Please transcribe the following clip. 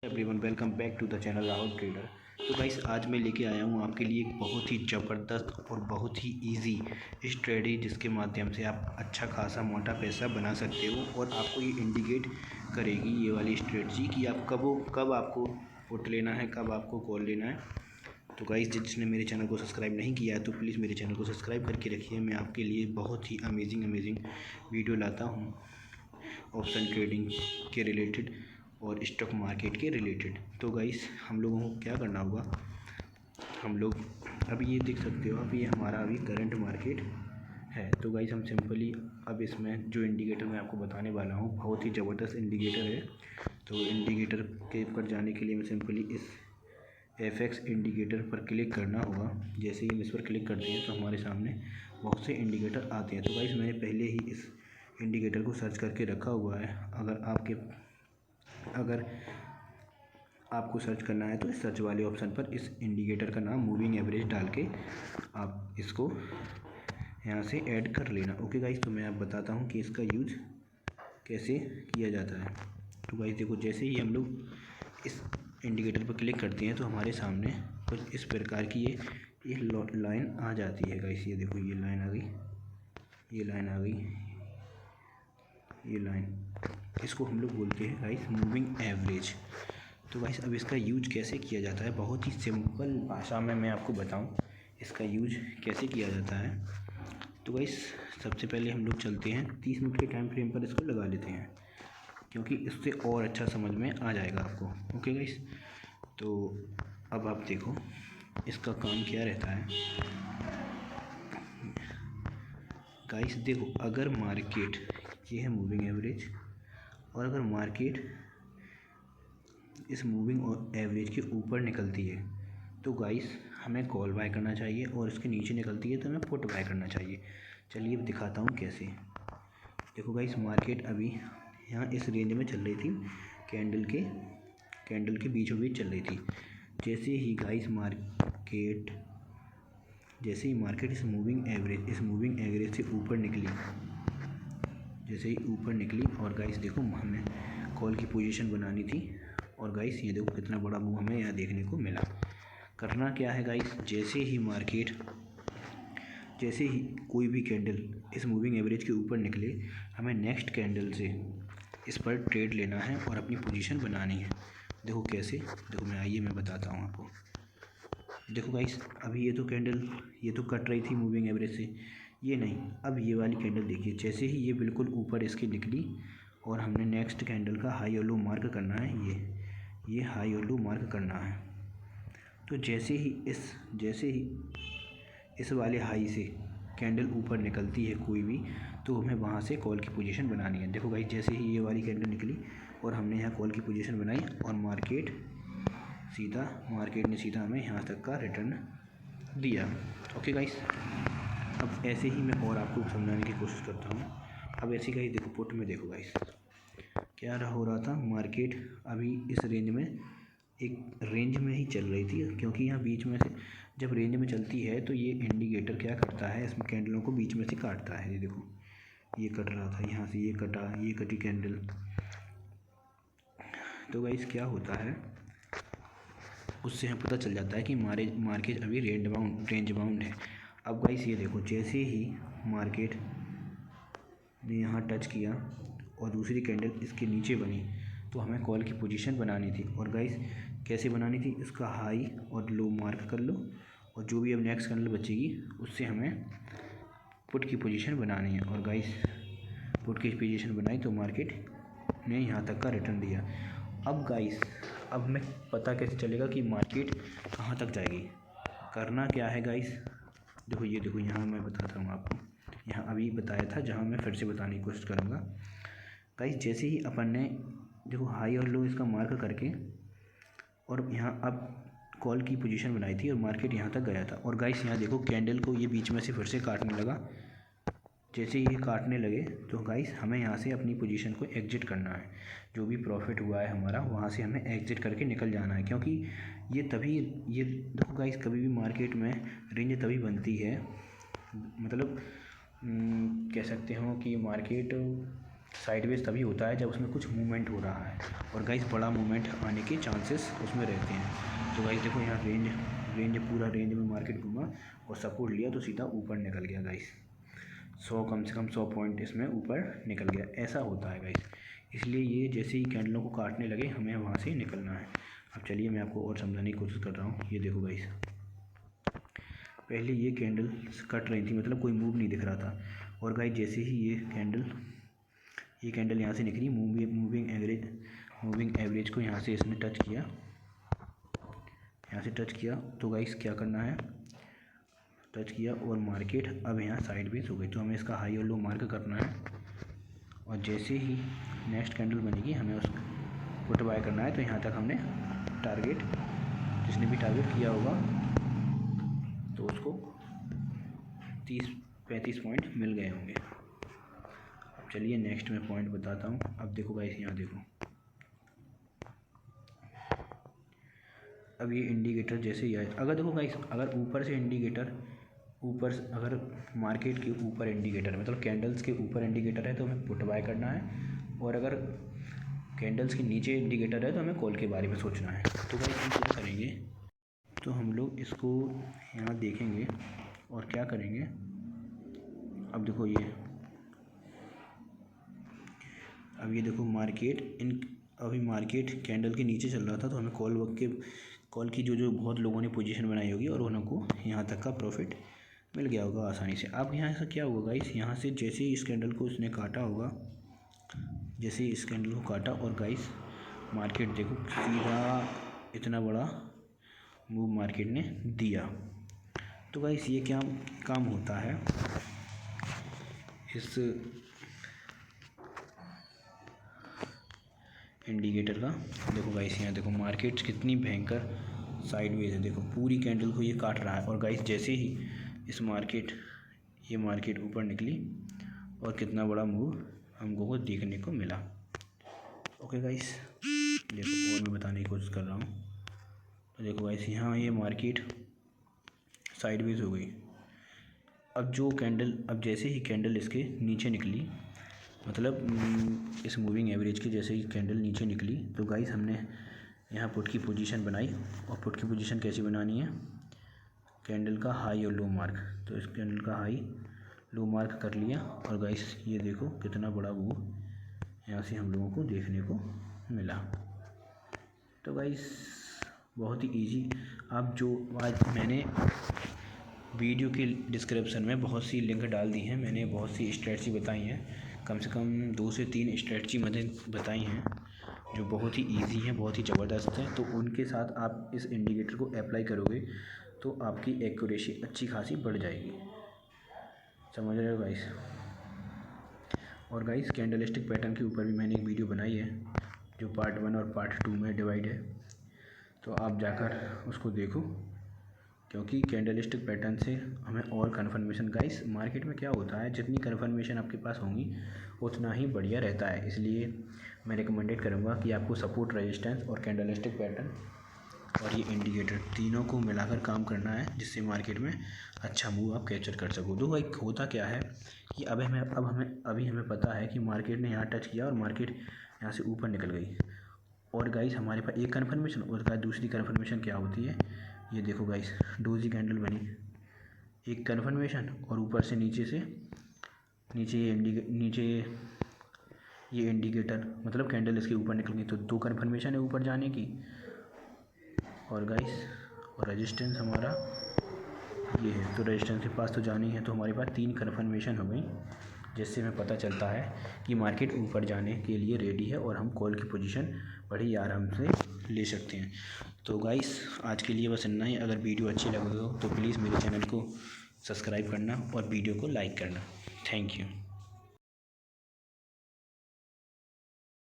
Everyone, welcome back to the channel Rahul Trader. तो guys, आज मैं लेके आया हूँ आपके लिए एक बहुत ही ज़बरदस्त और बहुत ही इजी स्ट्रेटजी जिसके माध्यम से आप अच्छा खासा मोटा पैसा बना सकते हो। और आपको ये इंडिकेट करेगी ये वाली स्ट्रेटजी कि आप कब आपको पुट लेना है, कब आपको कॉल लेना है। तो गाइस, जिसने मेरे चैनल को सब्सक्राइब नहीं किया है तो प्लीज़ मेरे चैनल को सब्सक्राइब करके रखिए। मैं आपके लिए बहुत ही अमेजिंग वीडियो लाता हूँ ऑप्शन ट्रेडिंग के रिलेटेड और स्टॉक मार्केट के रिलेटेड। तो गाइस, हम लोगों को क्या करना होगा, हम लोग अभी ये देख सकते हो, अब ये हमारा अभी करंट मार्केट है। तो गाइस, हम सिंपली अब इसमें जो इंडिकेटर मैं आपको बताने वाला हूँ बहुत ही ज़बरदस्त इंडिकेटर है। तो इंडिकेटर के ऊपर जाने के लिए मैं सिंपली इस FX इंडिकेटर पर क्लिक करना होगा। जैसे ही हम इस पर क्लिक करते हैं तो हमारे सामने बहुत से इंडिकेटर आते हैं। तो गाइस, मैंने पहले ही इस इंडिकेटर को सर्च करके रखा हुआ है। अगर आपको सर्च करना है तो इस सर्च वाले ऑप्शन पर इस इंडिकेटर का नाम मूविंग एवरेज डाल के आप इसको यहाँ से ऐड कर लेना। ओके गाइस, तो मैं आप बताता हूँ कि इसका यूज़ कैसे किया जाता है। तो गाइस देखो, जैसे ही हम लोग इस इंडिकेटर पर क्लिक करते हैं तो हमारे सामने कुछ इस प्रकार की ये लाइन आ जाती है। गाइस ये देखो, ये लाइन आ गई, ये लाइन आ गई, ये लाइन, इसको हम लोग बोलते हैं गाइस मूविंग एवरेज। तो गाइस, अब इसका यूज कैसे किया जाता है, बहुत ही सिंपल भाषा में मैं आपको बताऊं इसका यूज कैसे किया जाता है। तो गाइस, सबसे पहले हम लोग चलते हैं 30 मिनट के टाइम फ्रेम पर, इसको लगा लेते हैं क्योंकि इससे और अच्छा समझ में आ जाएगा आपको। ओके गाइस, तो अब आप देखो इसका काम क्या रहता है। गाइस देखो, अगर मार्केट, ये है मूविंग एवरेज, और अगर मार्केट इस मूविंग एवरेज के ऊपर निकलती है तो गाइस हमें कॉल बाय करना चाहिए, और इसके नीचे निकलती है तो हमें पुट बाय करना चाहिए। चलिए अब दिखाता हूँ कैसे। देखो गाइस, मार्केट अभी यहाँ इस रेंज में चल रही थी, कैंडल के बीचों बीच चल रही थी। जैसे ही गाइस मार्केट इस मूविंग एवरेज से ऊपर निकली, जैसे ही ऊपर निकली, और गाइस देखो हमें कॉल की पोजीशन बनानी थी, और गाइस ये देखो कितना बड़ा मूव हमें यहाँ देखने को मिला। करना क्या है गाइस, जैसे ही कोई भी कैंडल इस मूविंग एवरेज के ऊपर निकले, हमें नेक्स्ट कैंडल से इस पर ट्रेड लेना है और अपनी पोजीशन बनानी है। देखो कैसे, देखो मैं बताता हूँ आपको। देखो गाइस, अभी ये तो कैंडल ये तो कट रही थी मूविंग एवरेज से, ये नहीं, अब ये वाली कैंडल देखिए, जैसे ही ये बिल्कुल ऊपर इसके निकली और हमने नेक्स्ट कैंडल का हाई और लो मार्क करना है, ये हाई और लो मार्क करना है। तो जैसे ही इस वाले हाई से कैंडल ऊपर निकलती है कोई भी, तो हमें वहाँ से कॉल की पोजीशन बनानी है। देखो गाइस, जैसे ही ये वाली कैंडल निकली और हमने यहाँ कॉल की पोजीशन बनाई, और मार्केट ने सीधा हमें यहाँ तक का रिटर्न दिया। ओके गाइस, अब ऐसे ही मैं और आपको समझाने की कोशिश करता हूँ। अब ऐसे गाइस देखो, पुट में देखो गाइस क्या हो रहा था, मार्केट अभी इस रेंज में, एक रेंज में ही चल रही थी, क्योंकि यहाँ बीच में से जब रेंज में चलती है तो ये इंडिकेटर क्या करता है, इसमें कैंडलों को बीच में से काटता है। ये देखो, ये कट रहा था, यहाँ से ये कटा, ये कटी कैंडल। तो गाइस क्या होता है, उससे हमें पता चल जाता है कि मार्केट अभी रेंज बाउंड है। अब गाइस ये देखो, जैसे ही मार्केट ने यहाँ टच किया और दूसरी कैंडल इसके नीचे बनी, तो हमें कॉल की पोजीशन बनानी थी। और गाइस कैसे बनानी थी, इसका हाई और लो मार्क कर लो, और जो भी अब नेक्स्ट कैंडल बचेगी उससे हमें पुट की पोजीशन बनानी है। और गाइस पुट की पोजीशन बनाई तो मार्केट ने यहाँ तक का रिटर्न दिया। अब गाइस, अब हमें पता कैसे चलेगा कि मार्केट कहाँ तक जाएगी। करना क्या है गाइस, देखो ये देखो, यहाँ मैं बताता हूँ आपको, यहाँ अभी बताया था, जहाँ मैं फिर से बताने की कोशिश करूँगा। गाइस जैसे ही अपन ने देखो हाई और लो इसका मार्क करके, और यहाँ अब कॉल की पोजीशन बनाई थी और मार्केट यहाँ तक गया था, और गाइस यहाँ देखो कैंडल को ये बीच में से फिर से काटने लगा। जैसे ही ये काटने लगे तो गाइस हमें यहाँ से अपनी पोजीशन को एग्जिट करना है। जो भी प्रॉफिट हुआ है हमारा, वहाँ से हमें एग्जिट करके निकल जाना है, क्योंकि ये देखो गाइस, कभी भी मार्केट में रेंज तभी बनती है, मतलब कह सकते हो कि मार्केट साइडवेज तभी होता है जब उसमें कुछ मूवमेंट हो रहा है, और गाइस बड़ा मूवमेंट आने के चांसेस उसमें रहते हैं। तो गाइस देखो यहाँ रेंज पूरा रेंज में मार्केट घूमा और सपोर्ट लिया तो सीधा ऊपर निकल गया गाइस। 100 कम से कम 100 पॉइंट इसमें ऊपर निकल गया, ऐसा होता है गाइस। इसलिए ये जैसे ही कैंडलों को काटने लगे हमें वहाँ से निकलना है। अब चलिए मैं आपको और समझाने की कोशिश कर रहा हूँ। ये देखो गाइस, पहले ये कैंडल कट रही थी, मतलब कोई मूव नहीं दिख रहा था, और गाइस जैसे ही ये कैंडल यहाँ से निकली, मूविंग एवरेज को यहाँ से इसने टच किया, तो गाइस क्या करना है, टच किया और मार्केट अब यहाँ साइडवेज हो गई। तो हमें इसका हाई और लो मार्क करना है, और जैसे ही नेक्स्ट कैंडल बनेगी हमें उसको पुट बाय करना है। तो यहाँ तक हमने टारगेट, जिसने भी टारगेट किया होगा तो उसको 30-35 पॉइंट मिल गए होंगे। अब चलिए नेक्स्ट मैं पॉइंट बताता हूँ। अब देखो गाइस, यहाँ देखो, अब ये इंडिकेटर जैसे ही आए, अगर देखो गाइस, अगर ऊपर से इंडिकेटर अगर मार्केट के ऊपर इंडिकेटर, मतलब कैंडल्स के ऊपर इंडिकेटर है तो हमें पुट बाय करना है, और अगर कैंडल्स के नीचे इंडिकेटर है तो हमें कॉल के बारे में सोचना है। तो गाइस हम क्या करेंगे, तो हम लोग इसको यहाँ देखेंगे और क्या करेंगे। अब देखो ये देखो अभी मार्केट कैंडल के नीचे चल रहा था, तो हमें कॉल की जो बहुत लोगों ने पोजीशन बनाई होगी और उनको यहाँ तक का प्रॉफिट मिल गया होगा आसानी से। अब यहाँ से क्या होगा गाइस, यहाँ से जैसे ही इस कैंडल को उसने काटा होगा, जैसे ही इस कैंडल को काटा, और गाइस मार्केट देखो सीधा इतना बड़ा मूव मार्केट ने दिया। तो गाइस ये क्या काम होता है इस इंडिकेटर का। देखो गाइस यहाँ देखो मार्केट कितनी भयंकर साइडवेज है, देखो पूरी कैंडल को ये काट रहा है, और गाइस जैसे ही ये मार्केट ऊपर निकली और कितना बड़ा मूव हमको देखने को मिला। ओके गाइस, देखो और मैं बताने की कोशिश कर रहा हूँ। तो देखो गाइस यहाँ ये मार्केट साइडवेज हो गई। अब जैसे ही कैंडल इसके नीचे निकली, मतलब इस मूविंग एवरेज की जैसे ही कैंडल नीचे निकली, तो गाइस हमने यहाँ पुट की पोजीशन बनाई, और पुट की पोजीशन कैसी बनानी है, कैंडल का हाई और लो मार्क। तो इस कैंडल का हाई लो मार्क कर लिया, और गाइस ये देखो कितना बड़ा मूव यहाँ से हम लोगों को देखने को मिला। तो गाइस बहुत ही इजी, आप जो आज मैंने वीडियो के डिस्क्रिप्शन में बहुत सी लिंक डाल दी हैं, मैंने बहुत सी स्ट्रेटजी बताई हैं, कम से कम 2 से 3 स्ट्रेटजी मैंने बताई हैं जो बहुत ही इजी हैं, बहुत ही ज़बरदस्त हैं। तो उनके साथ आप इस इंडिकेटर को अप्लाई करोगे तो आपकी एक्यूरेसी अच्छी खासी बढ़ जाएगी, समझ रहे हो गाइस। और गाइस कैंडलस्टिक पैटर्न के ऊपर भी मैंने एक वीडियो बनाई है जो पार्ट 1 और पार्ट 2 में डिवाइड है, तो आप जाकर उसको देखो, क्योंकि कैंडलस्टिक पैटर्न से हमें और कन्फर्मेशन, गाइस मार्केट में क्या होता है, जितनी कन्फर्मेशन आपके पास होंगी उतना ही बढ़िया रहता है। इसलिए मैं रिकमेंडेड करूँगा कि आपको सपोर्ट, रेजिस्टेंस और कैंडलस्टिक पैटर्न और ये इंडिकेटर तीनों को मिलाकर काम करना है, जिससे मार्केट में अच्छा मूव आप कैप्चर कर सको। तो भाई होता क्या है कि अभी हमें पता है कि मार्केट ने यहाँ टच किया और मार्केट यहाँ से ऊपर निकल गई, और गाइस हमारे पास एक कन्फर्मेशन, और दूसरी कन्फर्मेशन क्या होती है, ये देखो गाइस डोजी कैंडल बनी, एक कन्फर्मेशन, और ऊपर से नीचे ये इंडिकेटर, मतलब कैंडल इसके ऊपर निकल गई, तो 2 कन्फर्मेशन है ऊपर जाने की। और गाइस और रेजिस्टेंस हमारा ये है, तो रेजिस्टेंस के पास तो जानी है, तो हमारे पास 3 कन्फर्मेशन हो गई, जिससे हमें पता चलता है कि मार्केट ऊपर जाने के लिए रेडी है और हम कॉल की पोजीशन बड़ी आराम से ले सकते हैं। तो गाइस आज के लिए बस इतना ही। अगर वीडियो अच्छी लगी हो तो प्लीज़ मेरे चैनल को सब्सक्राइब करना और वीडियो को लाइक करना। Thank you.